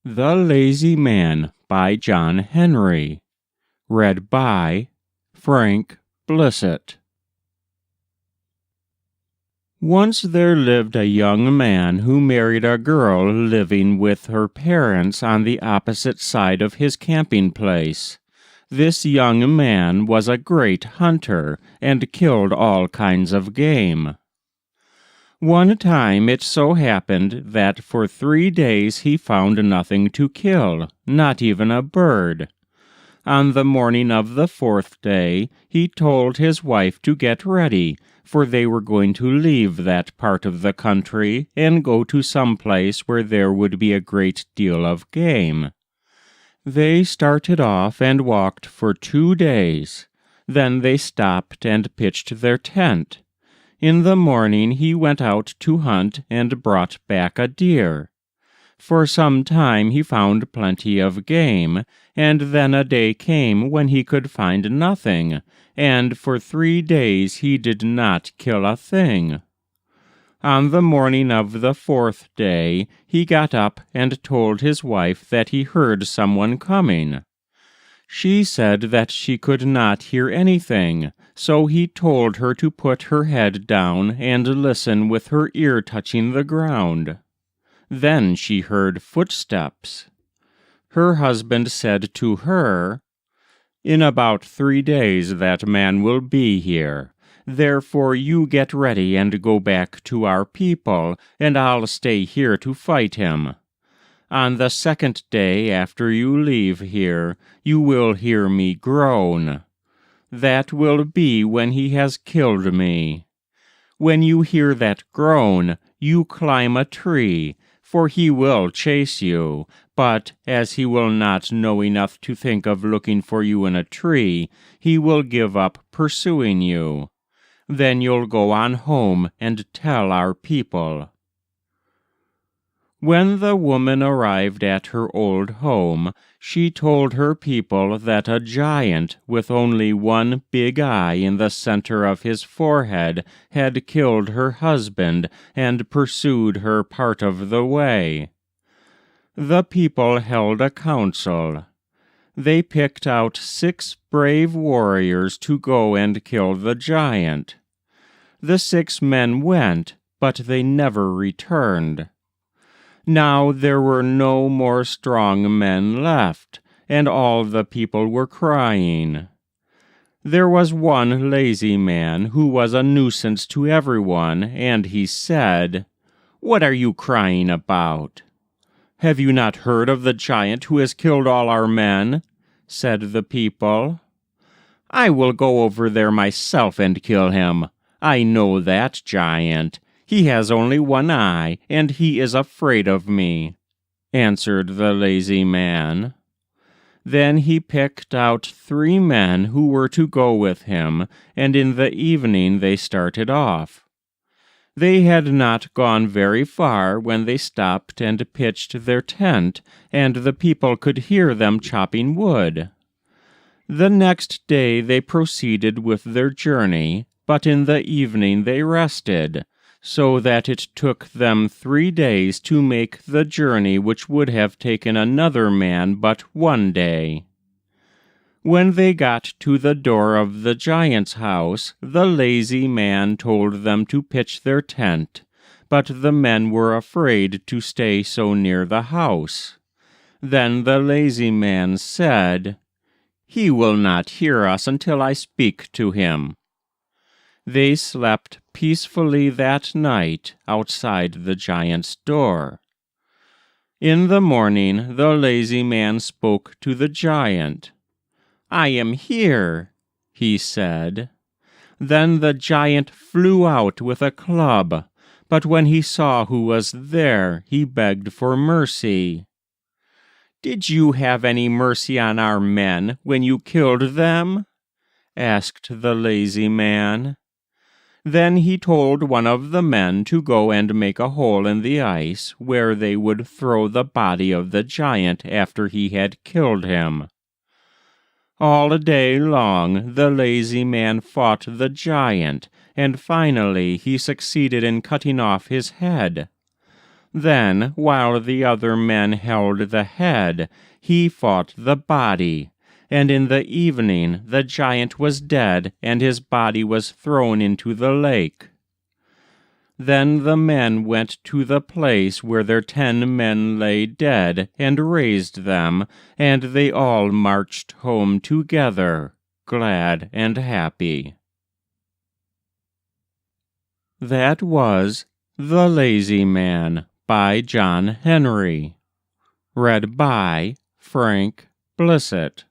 The Lazy Man by John Henry. Read by Frank Blissett. Once there lived a young man who married a girl living with her parents on the opposite side of his camping place. This young man was a great hunter and killed all kinds of game. One time it so happened that for 3 days he found nothing to kill, not even a bird. On the morning of the 4th day, he told his wife to get ready, for they were going to leave that part of the country and go to some place where there would be a great deal of game. They started off and walked for 2 days. Then they stopped and pitched their tent. In the morning he went out to hunt and brought back a deer. For some time he found plenty of game, and then a day came when he could find nothing, and for 3 days he did not kill a thing. On the morning of the 4th day he got up and told his wife that he heard someone coming. She said that she could not hear anything, so he told her to put her head down and listen with her ear touching the ground. Then she heard footsteps. Her husband said to her, "In about 3 days that man will be here. Therefore you get ready and go back to our people, and I'll stay here to fight him. On the 2nd day after you leave here, you will hear me groan. That will be when he has killed me. When you hear that groan, you climb a tree, for he will chase you, but as he will not know enough to think of looking for you in a tree, he will give up pursuing you. Then you'll go on home and tell our people." When the woman arrived at her old home, she told her people that a giant with only one big eye in the center of his forehead had killed her husband and pursued her part of the way. The people held a council. They picked out 6 brave warriors to go and kill the giant. The 6 men went, but they never returned. Now there were no more strong men left, and all the people were crying. There was one lazy man who was a nuisance to everyone, and he said, "What are you crying about?" "Have you not heard of the giant who has killed all our men?" said the people. "I will go over there myself and kill him. I know that giant. He has only one eye, and he is afraid of me," answered the lazy man. Then he picked out 3 men who were to go with him, and in the evening they started off. They had not gone very far when they stopped and pitched their tent, and the people could hear them chopping wood. The next day they proceeded with their journey, but in the evening they rested, so that it took them 3 days to make the journey which would have taken another man but 1 day. When they got to the door of the giant's house, the lazy man told them to pitch their tent, but the men were afraid to stay so near the house. Then the lazy man said, "He will not hear us until I speak to him." They slept peacefully that night outside the giant's door. In the morning the lazy man spoke to the giant. "I am here," he said. Then the giant flew out with a club, but when he saw who was there, he begged for mercy. "Did you have any mercy on our men when you killed them?" asked the lazy man. Then he told one of the men to go and make a hole in the ice where they would throw the body of the giant after he had killed him. All day long the lazy man fought the giant, and finally he succeeded in cutting off his head. Then, while the other men held the head, he fought the body. And in the evening the giant was dead, and his body was thrown into the lake. Then the men went to the place where their 10 men lay dead, and raised them, and they all marched home together, glad and happy. That was The Lazy Man by John Henry. Read by Frank Blissett.